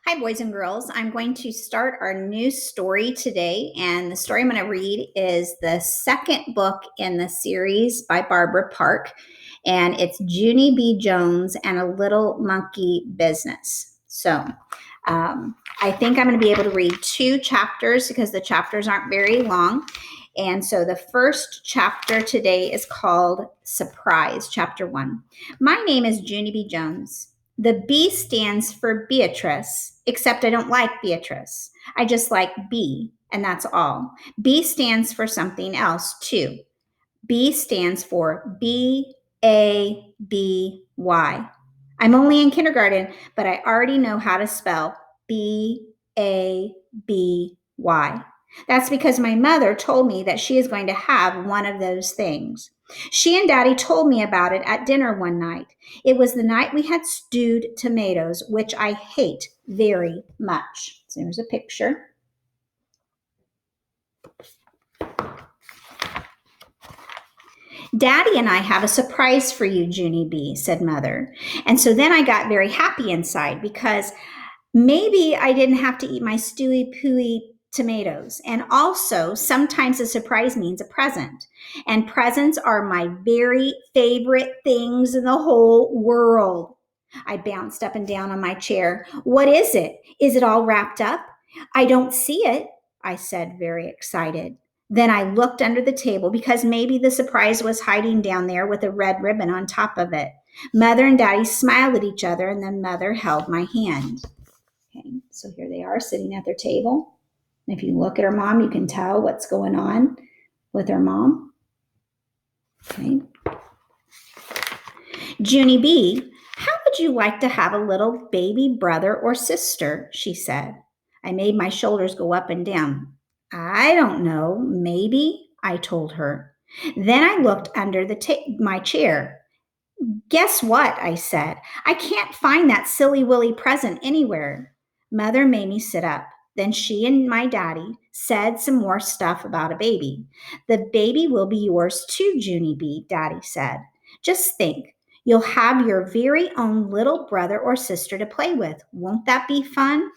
Hi, boys and girls. I'm going to start our new story today. And the story I'm going to read is the second book in the series by Barbara Park. And it's Junie B. Jones and a Little Monkey Business. I think I'm going to be able to read 2 chapters because the chapters aren't very long. And so the first chapter today is called Surprise, Chapter 1. My name is Junie B. Jones. The B stands for Beatrice, except I don't like Beatrice. I just like B, and that's all. B stands for something else, too. B stands for B-A-B-Y. I'm only in kindergarten, but I already know how to spell B-A-B-Y. That's because my mother told me that she is going to have one of those things. She and Daddy told me about it at dinner one night. It was the night we had stewed tomatoes, which I hate very much. So here's a picture. Daddy and I have a surprise for you, Junie B., said Mother. And so then I got very happy inside because maybe I didn't have to eat my stewy pooey tomatoes. And also, sometimes a surprise means a present. And presents are my very favorite things in the whole world. I bounced up and down on my chair. What is it? Is it all wrapped up? I don't see it, I said, very excited. Then I looked under the table because maybe the surprise was hiding down there with a red ribbon on top of it. Mother and Daddy smiled at each other, and then Mother held my hand. Okay, so here they are sitting at their table. And if you look at her mom, you can tell what's going on with her mom. Okay. Junie B., how would you like to have a little baby brother or sister? She said. I made my shoulders go up and down. I don't know, maybe, I told her. Then I looked under my chair. Guess what? I said. I can't find that silly willy present anywhere. Mother made me sit up. Then she and my daddy said some more stuff about a baby. The baby will be yours too, Junie B., Daddy said. Just think, you'll have your very own little brother or sister to play with. Won't that be fun?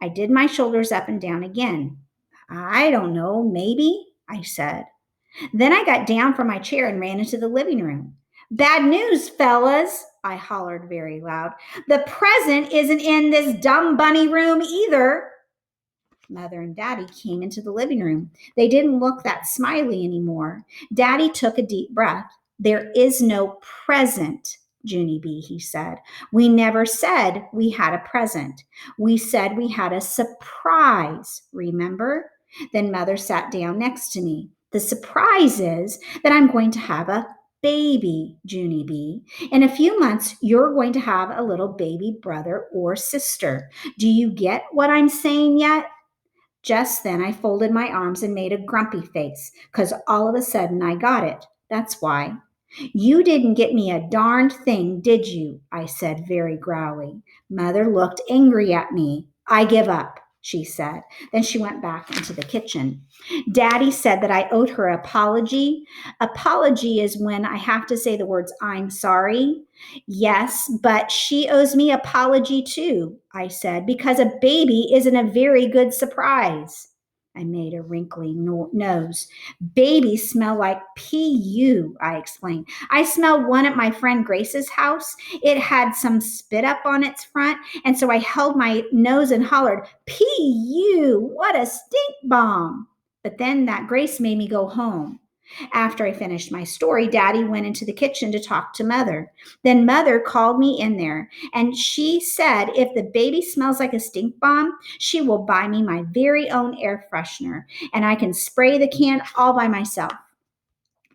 I did my shoulders up and down again. I don't know, maybe, I said. Then I got down from my chair and ran into the living room. Bad news, fellas, I hollered very loud. The present isn't in this dumb bunny room either. Mother and Daddy came into the living room. They didn't look that smiley anymore. Daddy took a deep breath. There is no present, Junie B., he said. We never said we had a present. We said we had a surprise, remember? Then Mother sat down next to me. The surprise is that I'm going to have a baby, Junie B. In a few months, you're going to have a little baby brother or sister. Do you get what I'm saying yet? Just then I folded my arms and made a grumpy face, because all of a sudden I got it. That's why. You didn't get me a darned thing, did you? I said very growly. Mother looked angry at me. I give up, she said. Then she went back into the kitchen. Daddy said that I owed her an apology. Apology is when I have to say the words, I'm sorry. Yes, but she owes me apology too, I said, because a baby isn't a very good surprise. I made a wrinkly nose. Babies smell like PU, I explained. I smelled one at my friend Grace's house. It had some spit up on its front, and so I held my nose and hollered, PU, what a stink bomb. But then that Grace made me go home. After I finished my story, Daddy went into the kitchen to talk to Mother. Then Mother called me in there, and she said if the baby smells like a stink bomb, she will buy me my very own air freshener, and I can spray the can all by myself.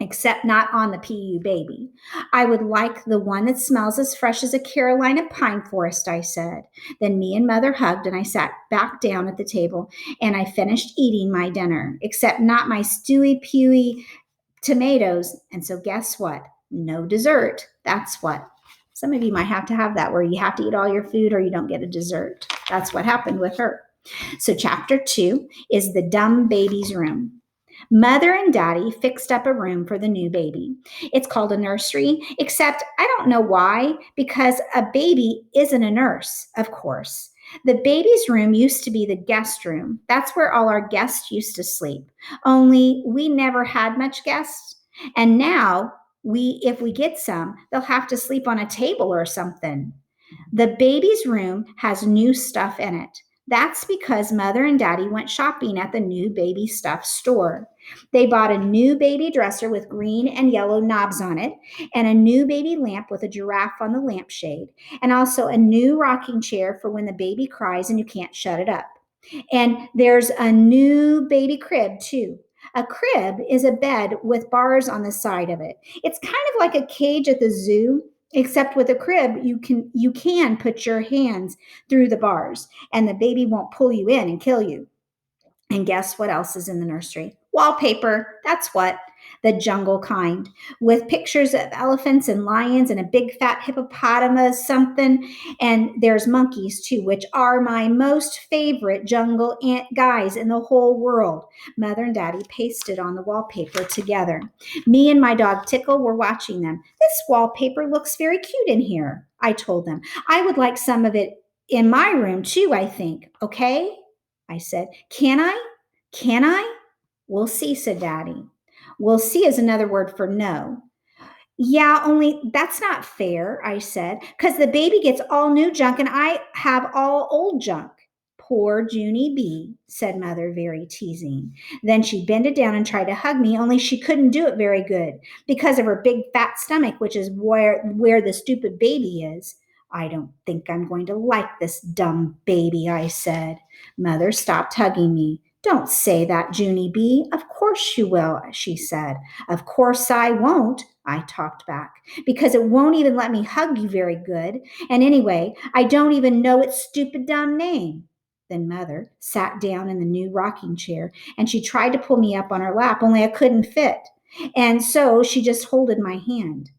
Except not on the PU baby. I would like the one that smells as fresh as a Carolina pine forest, I said. Then me and Mother hugged, and I sat back down at the table, and I finished eating my dinner, except not my stewy, pewy tomatoes. And so guess what? No dessert. That's what. Some of you might have to have that where you have to eat all your food or you don't get a dessert. That's what happened with her. So chapter 2 is the dumb baby's room. Mother and Daddy fixed up a room for the new baby. It's called a nursery, except I don't know why, because a baby isn't a nurse, of course. The baby's room used to be the guest room. That's where all our guests used to sleep. Only we never had much guests. And now if we get some, they'll have to sleep on a table or something. The baby's room has new stuff in it. That's because Mother and Daddy went shopping at the new baby stuff store. They bought a new baby dresser with green and yellow knobs on it, and a new baby lamp with a giraffe on the lampshade, and also a new rocking chair for when the baby cries and you can't shut it up. And there's a new baby crib, too. A crib is a bed with bars on the side of it. It's kind of like a cage at the zoo, except with a crib you can put your hands through the bars and the baby won't pull you in and kill you. And guess what else is in the nursery? Wallpaper. That's what. The jungle kind, with pictures of elephants and lions and a big fat hippopotamus, something. And there's monkeys too, which are my most favorite jungle ant guys in the whole world. Mother and Daddy pasted on the wallpaper together. Me and my dog Tickle were watching them. This wallpaper looks very cute in here, I told them. I would like some of it in my room too, I think. Okay? I said, Can I? Can I? We'll see, said Daddy. We'll see is another word for no. Yeah, only that's not fair, I said, because the baby gets all new junk and I have all old junk. Poor Junie B, said Mother, very teasing. Then she bended down and tried to hug me, only she couldn't do it very good because of her big fat stomach, which is where the stupid baby is. I don't think I'm going to like this dumb baby, I said. Mother stopped hugging me. Don't say that, Junie B. Of course you will, she said. Of course I won't, I talked back, because it won't even let me hug you very good. And anyway, I don't even know its stupid dumb name. Then Mother sat down in the new rocking chair and she tried to pull me up on her lap, only I couldn't fit. And so she just holded my hand.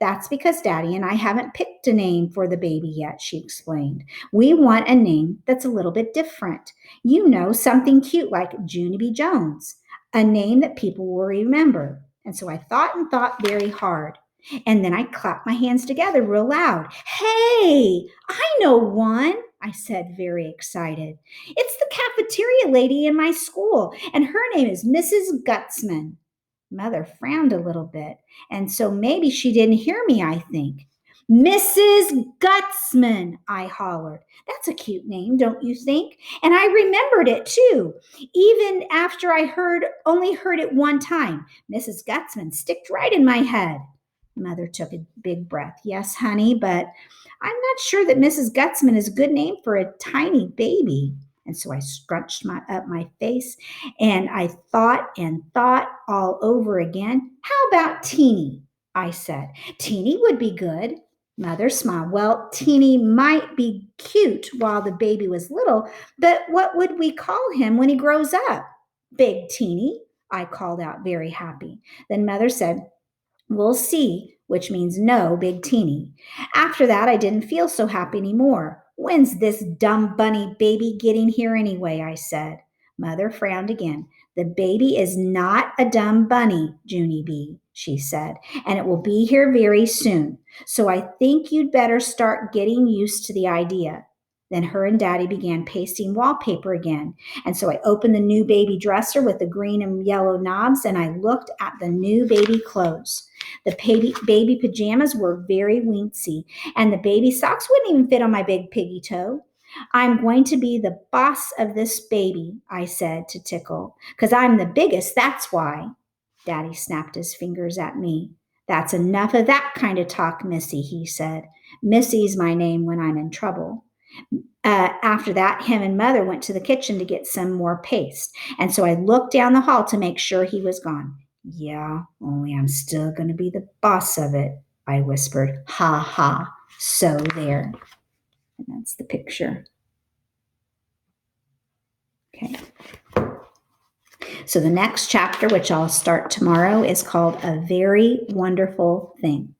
That's because Daddy and I haven't picked a name for the baby yet, she explained. We want a name that's a little bit different. You know, something cute like Junie B. Jones, a name that people will remember. And so I thought and thought very hard. And then I clapped my hands together real loud. Hey, I know one, I said, very excited. It's the cafeteria lady in my school, and her name is Mrs. Gutzman. Mother frowned a little bit, and so maybe she didn't hear me, I think. Mrs. Gutzman, I hollered. That's a cute name, don't you think? And I remembered it too, even after I only heard it one time. Mrs. Gutzman sticked right in my head. Mother took a big breath. Yes, honey, but I'm not sure that Mrs. Gutzman is a good name for a tiny baby. And so I scrunched up my face and I thought and thought all over again. How about Teeny? I said. Teeny would be good. Mother smiled. Well, Teeny might be cute while the baby was little, but what would we call him when he grows up? Big Teeny, I called out, very happy. Then Mother said, We'll see, which means no, Big Teeny. After that, I didn't feel so happy anymore. When's this dumb bunny baby getting here anyway? I said. Mother frowned again. The baby is not a dumb bunny, Junie B, she said, and it will be here very soon. So I think you'd better start getting used to the idea. Then her and Daddy began pasting wallpaper again. And so I opened the new baby dresser with the green and yellow knobs, and I looked at the new baby clothes. The baby pajamas were very wincy, and the baby socks wouldn't even fit on my big piggy toe. I'm going to be the boss of this baby, I said to Tickle, because I'm the biggest, that's why. Daddy snapped his fingers at me. That's enough of that kind of talk, Missy, he said. Missy's my name when I'm in trouble. After that, him and Mother went to the kitchen to get some more paste, and so I looked down the hall to make sure he was gone. Yeah, only I'm still going to be the boss of it, I whispered. Ha ha. So there. And that's the picture. Okay. So the next chapter, which I'll start tomorrow, is called A Very Wonderful Thing.